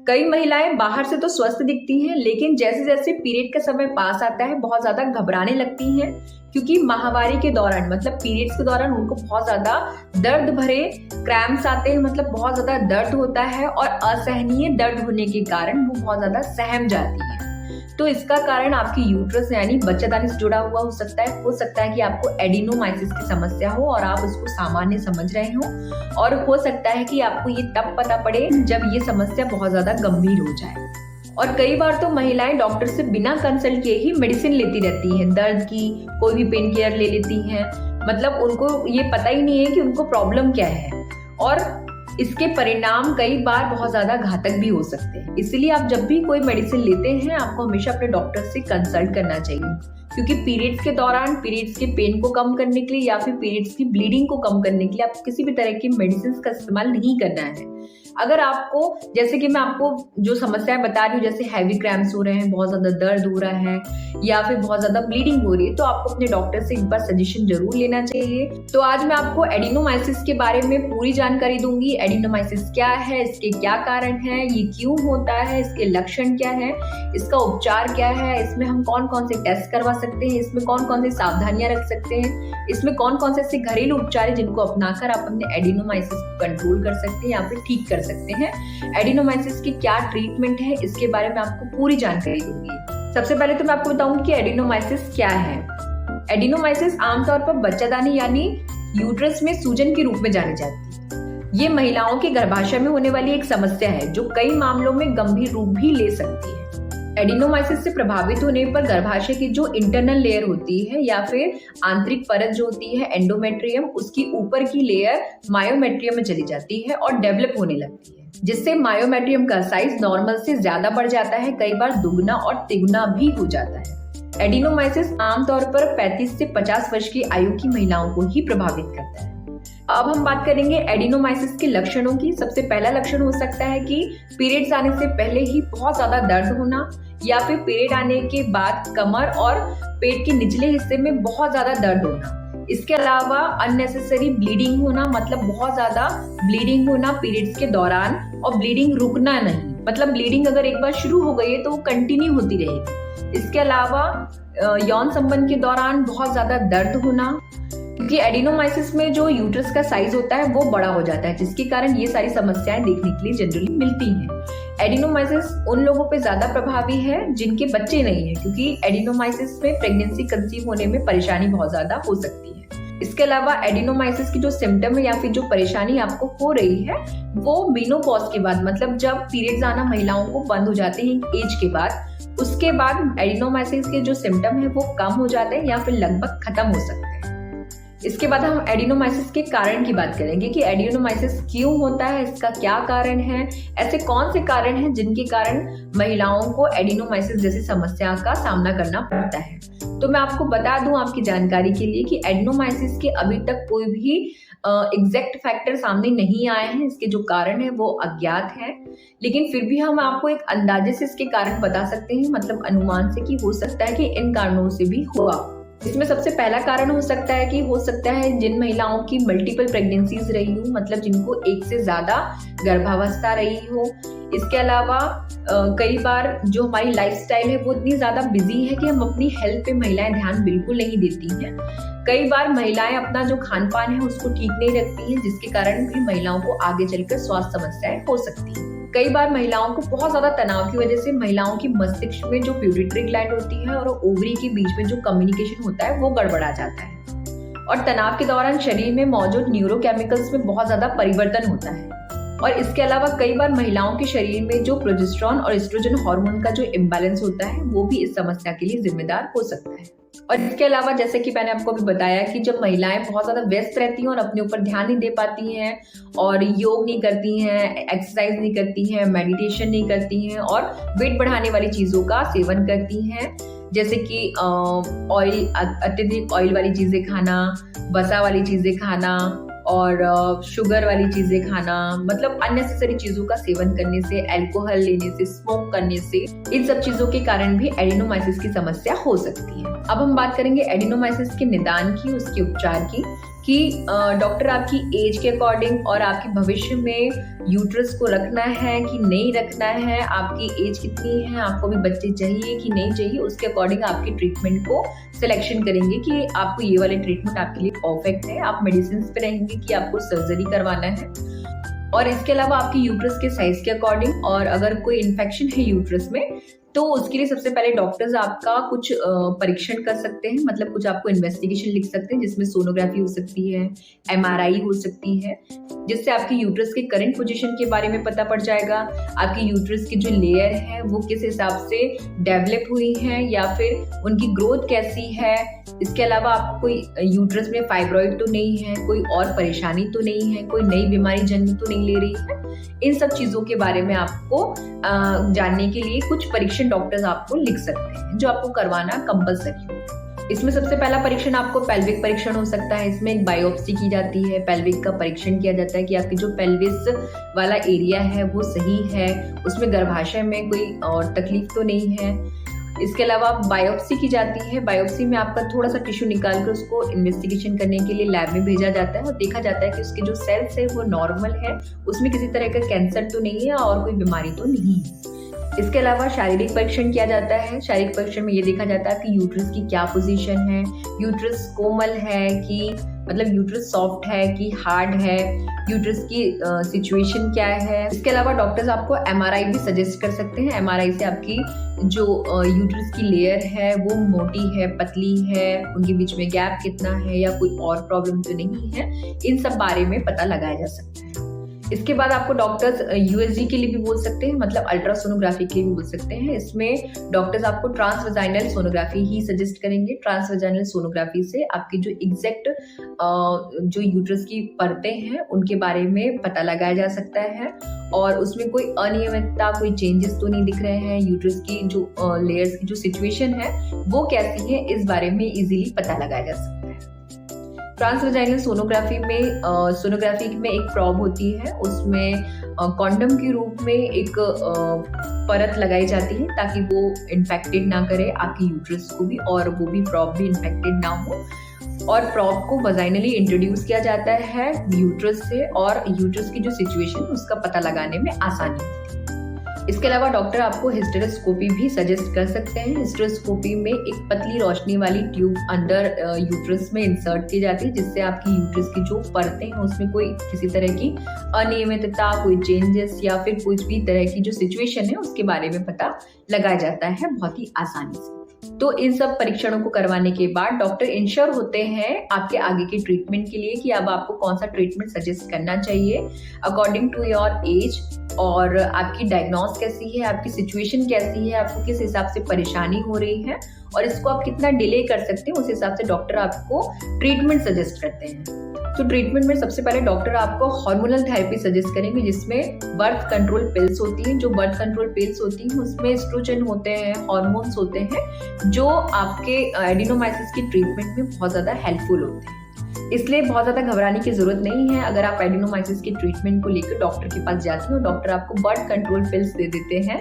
कई महिलाएं बाहर से तो स्वस्थ दिखती हैं, लेकिन जैसे जैसे पीरियड का समय पास आता है बहुत ज्यादा घबराने लगती हैं, क्योंकि माहवारी के दौरान मतलब पीरियड्स के दौरान उनको बहुत ज्यादा दर्द भरे क्रैम्प्स आते हैं, मतलब बहुत ज्यादा दर्द होता है और असहनीय दर्द होने के कारण वो बहुत ज्यादा सहम जाती है। तो इसका कारण आपकी यूट्रस यानी बच्चादानी से जुड़ा हुआ हो सकता है कि आपको एडिनोमाइसिस की समस्या हो और आप उसको सामान्य समझ रहे हो, और हो सकता है कि आपको ये तब पता पड़े जब ये समस्या बहुत ज्यादा गंभीर हो जाए। और कई बार तो महिलाएं डॉक्टर से बिना कंसल्ट किए ही मेडिसिन लेती रहती हैं, दर्द की कोई भी पेन किलर ले लेती हैं, मतलब उनको ये पता ही नहीं है कि उनको प्रॉब्लम क्या है, और इसके परिणाम कई बार बहुत ज्यादा घातक भी हो सकते हैं। इसलिए आप जब भी कोई मेडिसिन लेते हैं आपको हमेशा अपने डॉक्टर से कंसल्ट करना चाहिए, क्योंकि पीरियड्स के दौरान पीरियड्स के पेन को कम करने के लिए या फिर पीरियड्स की ब्लीडिंग को कम करने के लिए आपको किसी भी तरह की मेडिसिन का इस्तेमाल नहीं करना है। अगर आपको, जैसे कि मैं आपको जो समस्याएं बता रही हूँ, जैसे हैवी क्रैम्प्स हो रहे हैं, बहुत ज्यादा दर्द हो रहा है या फिर बहुत ज्यादा ब्लीडिंग हो रही है, तो आपको अपने डॉक्टर से एक बार सजेशन जरूर लेना चाहिए। तो आज मैं आपको एडिनोमाइसिस के बारे में पूरी जानकारी दूंगी। एडिनोमाइसिस क्या है, इसके क्या कारण है, ये क्यों होता है, इसके लक्षण क्या है, इसका उपचार क्या है, इसमें हम कौन कौन से टेस्ट करवा सकते हैं, इसमें कौन कौन से सावधानियां रख सकते हैं, इसमें कौन कौन से ऐसे घरेलू उपचार है जिनको अपनाकर आप अपने एडिनोमाइसिस को कंट्रोल कर सकते हैं या फिर ठीक कर सकते हैं। एडिनोमाइसिस की क्या ट्रीटमेंट है, इसके बारे में आपको पूरी जानकारी दूंगी। सबसे पहले तो मैं आपको बताऊंगी कि एडिनोमाइसिस क्या है। एडिनोमाइसिस आमतौर पर बच्चादानी यानी यूट्रस में सूजन के रूप में जानी जाती है। ये महिलाओं के गर्भाशय में होने वाली एक समस्या है जो कई मामलों में गंभीर रूप भी ले सकती है। एडिनोमाइसिस से प्रभावित होने पर गर्भाशय की जो इंटरनल लेयर होती है या फिर आंतरिक परत जो होती है एंडोमेट्रियम, उसकी ऊपर की लेयर मायोमेट्रियम में चली जाती है और डेवलप होने लगती है, जिससे मायोमेट्रियम का साइज नॉर्मल से ज्यादा बढ़ जाता है, कई बार दुगना और तिगुना भी हो जाता है। एडिनोमाइसिस आमतौर पर 35 से 50 वर्ष की आयु की महिलाओं को ही प्रभावित करता है। अब हम बात करेंगे एडिनोमाइसिस के लक्षणों की। सबसे पहला लक्षण हो सकता है कि पीरियड्स आने से पहले ही बहुत ज्यादा दर्द होना, या फिर पीरियड आने के बाद कमर और पेट के निचले हिस्से में बहुत ज्यादा दर्द होना। इसके अलावा अननेसेसरी ब्लीडिंग होना, मतलब बहुत ज्यादा ब्लीडिंग होना पीरियड्स के दौरान, और ब्लीडिंग रुकना नहीं, मतलब ब्लीडिंग अगर एक बार शुरू हो गई है तो वो कंटिन्यू होती रहेगी। इसके अलावा यौन संबंध के दौरान बहुत ज्यादा दर्द होना, क्योंकि एडिनोमाइसिस में जो यूट्रस का साइज होता है वो बड़ा हो जाता है, जिसके कारण ये सारी समस्याएं देखने के लिए जनरली मिलती हैं। एडिनोमाइसिस उन लोगों पे ज्यादा प्रभावी है जिनके बच्चे नहीं है, क्योंकि एडिनोमाइसिस में प्रेगनेंसी कंसीव होने में परेशानी बहुत ज्यादा हो सकती है। इसके अलावा एडिनोमाइसिस की जो सिम्टम है या फिर जो परेशानी आपको हो रही है वो मेनोपॉज के बाद, मतलब जब पीरियड्स आना महिलाओं को बंद हो जाते हैं एज के बाद, उसके बाद एडिनोमाइसिस के जो सिम्टम है वो कम हो जाते हैं या फिर लगभग खत्म हो सकते हैं। इसके बाद हम एडिनोमाइसिस के कारण की बात करेंगे कि एडिनोमाइसिस क्यों होता है, इसका क्या कारण है, ऐसे कौन से कारण हैं जिनके कारण महिलाओं को एडिनोमाइसिस जैसी समस्या का सामना करना पड़ता है। तो मैं आपको बता दूं आपकी जानकारी के लिए कि एडिनोमाइसिस के अभी तक कोई भी एग्जैक्ट फैक्टर सामने नहीं आए हैं, इसके जो कारण है वो अज्ञात है, लेकिन फिर भी हम आपको एक अंदाजे से इसके कारण बता सकते हैं, मतलब अनुमान से, कि हो सकता है कि इन कारणों से भी हुआ। इसमें सबसे पहला कारण हो सकता है जिन महिलाओं की मल्टीपल प्रेगनेंसीज रही हो, मतलब जिनको एक से ज्यादा गर्भावस्था रही हो। इसके अलावा कई बार जो हमारी लाइफस्टाइल है वो इतनी ज्यादा बिजी है कि हम अपनी हेल्थ पे महिलाएं ध्यान बिल्कुल नहीं देती हैं। कई बार महिलाएं अपना जो खान पान है उसको ठीक नहीं रखती हैं, जिसके कारण भी महिलाओं को आगे चलकर स्वास्थ्य समस्याएं हो सकती हैं। कई बार महिलाओं को बहुत ज्यादा तनाव की वजह से महिलाओं की मस्तिष्क में जो प्यूबिट्री ग्लैंड होती है और ओवरी के बीच में जो कम्युनिकेशन होता है वो गड़बड़ा जाता है, और तनाव के दौरान शरीर में मौजूद न्यूरोकेमिकल्स में बहुत ज्यादा परिवर्तन होता है। और इसके अलावा कई बार महिलाओं के शरीर में जो प्रोजेस्टेरॉन और एस्ट्रोजन हार्मोन का जो इम्बैलेंस होता है वो भी इस समस्या के लिए जिम्मेदार हो सकता है। और इसके अलावा जैसे कि मैंने आपको अभी बताया कि जब महिलाएं बहुत ज्यादा व्यस्त रहती हैं और अपने ऊपर ध्यान नहीं दे पाती हैं और योग नहीं करती हैं, एक्सरसाइज नहीं करती हैं, मेडिटेशन नहीं करती हैं और वेट बढ़ाने वाली चीजों का सेवन करती हैं, जैसे कि अत्यधिक ऑयल वाली चीजें खाना, वसा वाली चीजें खाना और शुगर वाली चीजें खाना, मतलब अननेसेसरी चीजों का सेवन करने से, अल्कोहल लेने से, स्मोक करने से, इन सब चीजों के कारण भी एडिनोमाइसिस की समस्या हो सकती है। अब हम बात करेंगे एडिनोमाइसिस के निदान की, उसके उपचार की। कि डॉक्टर आपकी एज के अकॉर्डिंग और आपके भविष्य में यूट्रस को रखना है कि नहीं रखना है, आपकी एज कितनी है, आपको भी बच्चे चाहिए कि नहीं चाहिए, उसके अकॉर्डिंग आपके ट्रीटमेंट को सिलेक्शन करेंगे कि आपको ये वाले ट्रीटमेंट आपके लिए परफेक्ट है। आप मेडिसिन पे रहेंगे कि आपको सर्जरी करवाना है। और इसके अलावा आपके यूट्रस के साइज के अकॉर्डिंग और अगर कोई इन्फेक्शन है यूट्रस में तो उसके लिए सबसे पहले डॉक्टर्स आपका कुछ परीक्षण कर सकते हैं, मतलब कुछ आपको इन्वेस्टिगेशन लिख सकते हैं जिसमें सोनोग्राफी हो सकती है, एमआरआई हो सकती है, जिससे आपकी यूट्रस के करंट पोजीशन के बारे में पता पड़ जाएगा। आपकी यूट्रस की जो लेयर है वो किस हिसाब से डेवलप हुई है या फिर उनकी ग्रोथ कैसी है। इसके अलावा आपको कोई यूट्रस में फाइब्रॉइड तो नहीं है, कोई और परेशानी तो नहीं है, कोई नई बीमारी जन्म तो नहीं ले रही है। इन सब चीजों के बारे में आपको जानने के लिए कुछ परीक्षण डॉक्टर्स आपको लिख सकते हैं जो आपको करवाना कंपलसरी है। इसमें सबसे पहला परीक्षण आपको पेल्विक परीक्षण हो सकता है। इसमें एक बायोप्सी की जाती है, पेल्विक का परीक्षण किया जाता है कि आपकी जो पेल्विस वाला एरिया है वो सही है, उसमें गर्भाशय में कोई और तकलीफ तो नहीं है। इसके अलावा बायोप्सी की जाती है। बायोप्सी में आपका थोड़ा सा टिश्यू निकाल कर उसको इन्वेस्टिगेशन करने के लिए लैब में भेजा जाता है और देखा जाता है कि उसके जो सेल्स है वो नॉर्मल है, उसमें किसी तरह का कैंसर तो नहीं है और कोई बीमारी तो नहीं है। इसके अलावा शारीरिक परीक्षण किया जाता है। शारीरिक परीक्षण में ये देखा जाता है कि यूट्रस की क्या पोजीशन है, यूट्रस कोमल है कि मतलब यूट्रस सॉफ्ट है कि हार्ड है, यूट्रस की सिचुएशन क्या है। इसके अलावा डॉक्टर्स आपको एमआरआई भी सजेस्ट कर सकते हैं। एमआरआई से आपकी जो यूट्रस की लेयर है वो मोटी है, पतली है, उनके बीच में गैप कितना है या कोई और प्रॉब्लम तो नहीं है, इन सब बारे में पता लगाया जा सकता है। इसके बाद आपको डॉक्टर्स यूएसजी के लिए भी बोल सकते हैं, मतलब अल्ट्रासोनोग्राफी के लिए भी बोल सकते हैं। इसमें डॉक्टर्स आपको ट्रांसवेजाइनल सोनोग्राफी ही सजेस्ट करेंगे। ट्रांसवेजाइनल सोनोग्राफी से आपकी जो एग्जैक्ट जो यूट्रस की परतें हैं उनके बारे में पता लगाया जा सकता है और उसमें कोई अनियमितता, कोई चेंजेस तो नहीं दिख रहे हैं, यूट्रस की जो लेयर्स की जो सिचुएशन है वो कैसी है, इस बारे में इजीली पता लगाया जा सकता है। ट्रांसवेजाइनल सोनोग्राफी में एक प्रॉब होती है, उसमें कॉन्डम के रूप में एक परत लगाई जाती है ताकि वो इन्फेक्टेड ना करे आपकी यूट्रस को भी और वो भी प्रॉब भी इन्फेक्टेड ना हो। और प्रॉब को वजाइनली इंट्रोड्यूस किया जाता है यूट्रस से और यूट्रस की जो सिचुएशन उसका पता लगाने में आसानी होती है। इसके अलावा डॉक्टर आपको हिस्टेरोस्कोपी भी सजेस्ट कर सकते हैं। हिस्टेरोस्कोपी में एक पतली रोशनी वाली ट्यूब अंडर यूट्रस में इंसर्ट की जाती है जिससे आपकी यूट्रस की जो परतें हैं उसमें कोई किसी तरह की अनियमितता, कोई चेंजेस या फिर कुछ भी तरह की जो सिचुएशन है उसके बारे में पता लगाया जाता है बहुत ही आसानी से। तो इन सब परीक्षणों को करवाने के बाद डॉक्टर इंश्योर होते हैं आपके आगे के ट्रीटमेंट के लिए कि अब आपको कौन सा ट्रीटमेंट सजेस्ट करना चाहिए अकॉर्डिंग टू योर एज और आपकी डायग्नोस कैसी है, आपकी सिचुएशन कैसी है, आपको किस हिसाब से परेशानी हो रही है और इसको आप कितना डिले कर सकते हैं, उस हिसाब से डॉक्टर आपको ट्रीटमेंट सजेस्ट करते हैं। तो ट्रीटमेंट में सबसे पहले डॉक्टर आपको हार्मोनल थेरेपी सजेस्ट करेंगे जिसमें बर्थ कंट्रोल पिल्स होती हैं। जो बर्थ कंट्रोल पिल्स होती हैं उसमें एस्ट्रोजन होते हैं, हार्मोन्स होते हैं जो आपके एडिनोमाइसिस की ट्रीटमेंट में बहुत ज़्यादा हेल्पफुल होते हैं। इसलिए बहुत ज़्यादा घबराने की जरूरत नहीं है। अगर आप एडिनोमाइसिस की ट्रीटमेंट को लेकर डॉक्टर के पास जाते हो, डॉक्टर आपको बर्थ कंट्रोल पिल्स दे देते हैं,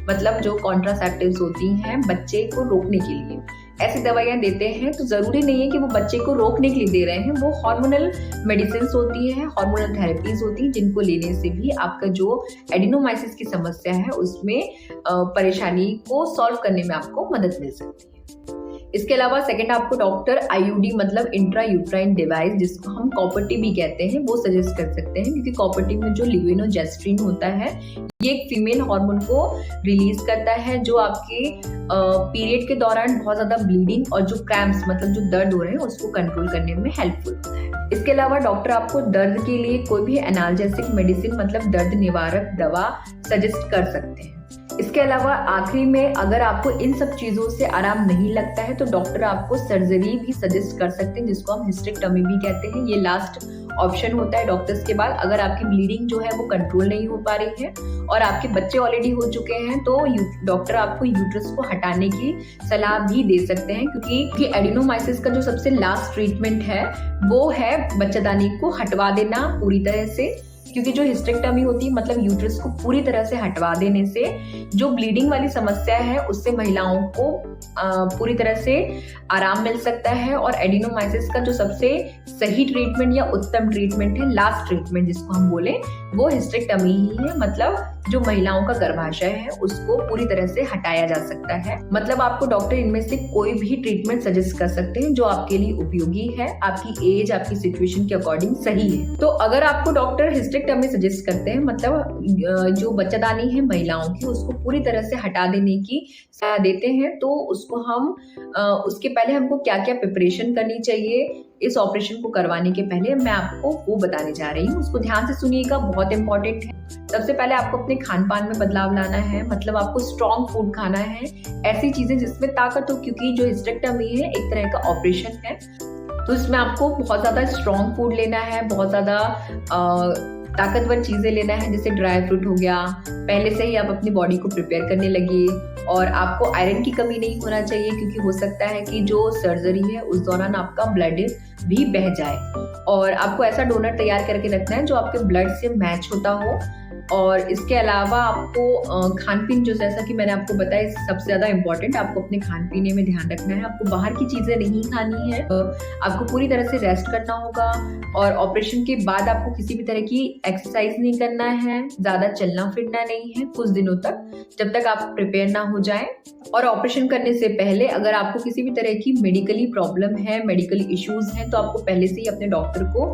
मतलब जो कॉन्ट्रासेप्टिव्स होती हैं बच्चे को रोकने के लिए ऐसी दवाइयाँ देते हैं। तो जरूरी नहीं है कि वो बच्चे को रोकने के लिए दे रहे हैं, वो हार्मोनल मेडिसिन होती है, हार्मोनल थेरेपीज होती हैं जिनको लेने से भी आपका जो एडिनोमाइसिस की समस्या है उसमें परेशानी को सॉल्व करने में आपको मदद मिल सकती है। इसके अलावा सेकंड आपको डॉक्टर आईयूडी मतलब इंट्रा यूट्राइन डिवाइस जिसको हम कॉपर टी भी कहते हैं वो सजेस्ट कर सकते हैं, क्योंकि कॉपर टी में जो लिविनोजेस्ट्रिन होता है ये एक फीमेल हार्मोन को रिलीज करता है जो आपके पीरियड के दौरान बहुत ज्यादा ब्लीडिंग और जो क्रैम्प्स मतलब जो दर्द हो रहे हैं उसको कंट्रोल करने में हेल्पफुल होता है। इसके अलावा डॉक्टर आपको दर्द के लिए कोई भी एनाल्जेसिक मेडिसिन मतलब दर्द निवारक दवा सजेस्ट कर सकते हैं। इसके अलावा आखिरी में अगर आपको इन सब चीजों से आराम नहीं लगता है तो डॉक्टर आपको सर्जरी भी सजेस्ट कर सकते हैं जिसको हम हिस्टेक्टमी भी कहते हैं। ये लास्ट ऑप्शन होता है डॉक्टर्स के बाद। अगर आपकी ब्लीडिंग जो है वो कंट्रोल नहीं हो पा रही है और आपके बच्चे ऑलरेडी हो चुके हैं तो डॉक्टर आपको यूट्रस को हटाने की सलाह भी दे सकते हैं, क्योंकि एडिनोमाइसिस का जो सबसे लास्ट ट्रीटमेंट है वो है बच्चादानी को हटवा देना पूरी तरह से। क्योंकि जो हिस्टेरेक्टमी होती है मतलब यूट्रस को पूरी तरह से हटवा देने से जो ब्लीडिंग वाली समस्या है उससे महिलाओं को पूरी तरह से आराम मिल सकता है। और एडिनोमाइसिस का जो सबसे सही ट्रीटमेंट या उत्तम ट्रीटमेंट है, लास्ट ट्रीटमेंट जिसको हम बोले, वो हिस्टेरेक्टमी ही है। मतलब जो महिलाओं का गर्भाशय है उसको पूरी तरह से हटाया जा सकता है। मतलब आपको डॉक्टर इनमें से कोई भी ट्रीटमेंट सजेस्ट कर सकते हैं जो आपके लिए उपयोगी है, आपकी एज, आपकी सिचुएशन के अकॉर्डिंग सही है। तो अगर आपको डॉक्टर हिस्टेरेक्टमी सजेस्ट करते हैं, मतलब जो बच्चादानी है महिलाओं की उसको पूरी तरह से हटा देने की सलाह देते हैं, तो उसको हम उसके पहले हमको क्या क्या प्रिपरेशन करनी चाहिए इस ऑपरेशन को करवाने के पहले, मैं आपको वो बताने जा रही हूँ। उसको ध्यान से सुनिएगा, बहुत इंपॉर्टेंट है। सबसे पहले आपको अपने खान पान में बदलाव लाना है। मतलब आपको स्ट्रॉन्ग फूड खाना है, ऐसी चीजें जिसमें ताकत हो, क्योंकि जो हिस्टेरेक्टमी है एक तरह का ऑपरेशन है, तो इसमें आपको बहुत ज्यादा स्ट्रॉन्ग फूड लेना है, बहुत ज्यादा ताकतवर चीजें लेना है, जैसे ड्राई फ्रूट हो गया। पहले से ही आप अपनी बॉडी को प्रिपेयर करने लगिए। और आपको आयरन की कमी नहीं होना चाहिए, क्योंकि हो सकता है कि जो सर्जरी है उस दौरान आपका ब्लड भी बह जाए। और आपको ऐसा डोनर तैयार करके रखना है जो आपके ब्लड से मैच होता हो। और इसके अलावा आपको खान पीन, जो जैसा कि मैंने आपको बताया, सबसे ज्यादा इम्पोर्टेंट, आपको अपने खान पीने में ध्यान रखना है। आपको बाहर की चीजें नहीं खानी है, आपको पूरी तरह से रेस्ट करना होगा। और ऑपरेशन के बाद आपको किसी भी तरह की एक्सरसाइज नहीं करना है, ज्यादा चलना फिरना नहीं है कुछ दिनों तक, जब तक आप प्रिपेयर ना हो जाए। और ऑपरेशन करने से पहले अगर आपको किसी भी तरह की मेडिकली प्रॉब्लम है, मेडिकल इश्यूज हैं, तो आपको पहले से ही अपने डॉक्टर को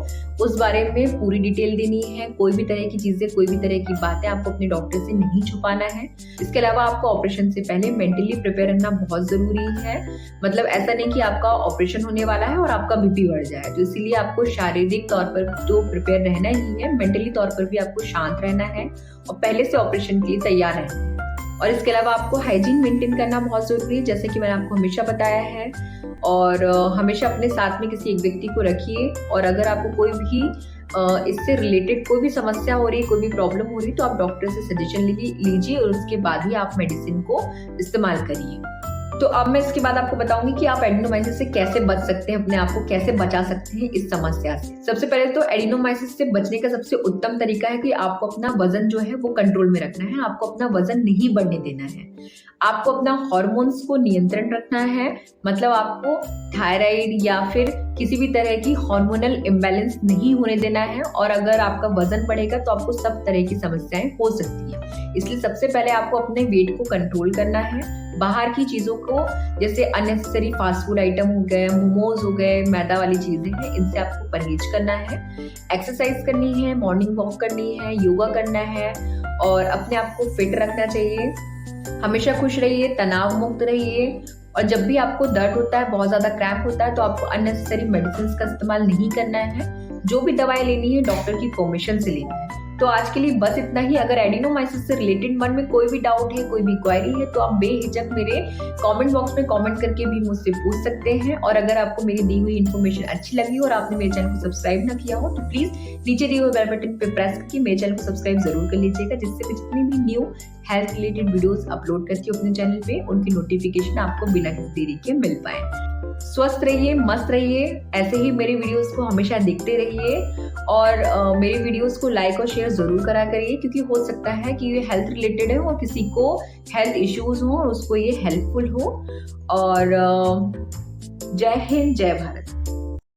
उस बारे में पूरी डिटेल देनी है। कोई भी तरह की चीजें, कोई भी तरह की बातें आपको अपने डॉक्टर से नहीं छुपाना है। इसके अलावा आपको ऑपरेशन से पहले मेंटली प्रिपेयर रहना बहुत जरूरी है। मतलब ऐसा नहीं कि आपका ऑपरेशन होने वाला है और आपका बीपी बढ़ जाए, तो इसीलिए आपको शारीरिक तौर पर तो प्रिपेयर रहना ही है, मेंटली तौर पर भी आपको शांत रहना है और पहले से ऑपरेशन के लिए तैयार रहना है। और इसके अलावा आपको हाइजीन मेंटेन करना बहुत जरूरी है, जैसे कि मैंने आपको हमेशा बताया है। और हमेशा अपने साथ में किसी एक व्यक्ति को रखिए। और अगर आपको कोई भी इससे रिलेटेड कोई भी समस्या हो रही है, कोई भी प्रॉब्लम हो रही है, तो आप डॉक्टर से सजेशन लीजिए और उसके बाद ही आप मेडिसिन को इस्तेमाल करिए। तो अब मैं इसके बाद आपको बताऊंगी कि आप एडिनोमाइसिस से कैसे बच सकते हैं, अपने आप को कैसे बचा सकते हैं इस समस्या से। सबसे पहले तो एडिनोमाइसिस से बचने का सबसे उत्तम तरीका है कि आपको अपना वजन जो है वो कंट्रोल में रखना है। आपको अपना वजन नहीं बढ़ने देना है। आपको अपना हार्मोन्स को नियंत्रण रखना है। मतलब आपको थायराइड या फिर किसी भी तरह की हार्मोनल इम्बैलेंस नहीं होने देना है। और अगर आपका वजन बढ़ेगा तो आपको सब तरह की समस्याएं हो सकती है। इसलिए सबसे पहले आपको अपने वेट को कंट्रोल करना है। बाहर की चीजों को, जैसे अननेसेसरी फास्ट फूड आइटम हो गए, मोमोज हो गए, मैदा वाली चीजें हैं, इनसे आपको परहेज करना है। एक्सरसाइज करनी है, मॉर्निंग वॉक करनी है, योगा करना है और अपने आप को फिट रखना चाहिए। हमेशा खुश रहिए, तनाव मुक्त रहिए। और जब भी आपको दर्द होता है, बहुत ज्यादा क्रैम्प होता है, तो आपको अननेसेसरी मेडिसिन का इस्तेमाल नहीं करना है। जो भी दवाई लेनी है डॉक्टर की परमिशन से लेनी है। तो आज के लिए बस इतना ही। अगर एडिनोमाइसिस से रिलेटेड मन में कोई भी डाउट है, कोई भी क्वेरी है, तो आप बेहिचक मेरे कमेंट बॉक्स में कमेंट करके भी मुझसे पूछ सकते हैं। और अगर आपको मेरी दी हुई इन्फॉर्मेशन अच्छी लगी और आपने मेरे चैनल को सब्सक्राइब ना किया हो, तो प्लीज नीचे दिए हुए बेल बटन पे प्रेस करके मेरे चैनल को सब्सक्राइब जरूर कर लीजिएगा, जिससे मैं जितनी भी new health related videos upload करती हूँ अपने चैनल पे, उनकी नोटिफिकेशन आपको बिना किसी देरी के मिल पाए। स्वस्थ रहिए, मस्त रहिए, ऐसे ही मेरे वीडियोस को हमेशा देखते रहिए। और मेरे वीडियोस को लाइक और शेयर जरूर करा करिए, क्योंकि हो सकता है कि ये हेल्थ रिलेटेड है और किसी को हेल्थ इश्यूज हो और उसको ये हेल्पफुल हो। और जय हिंद, जय भारत।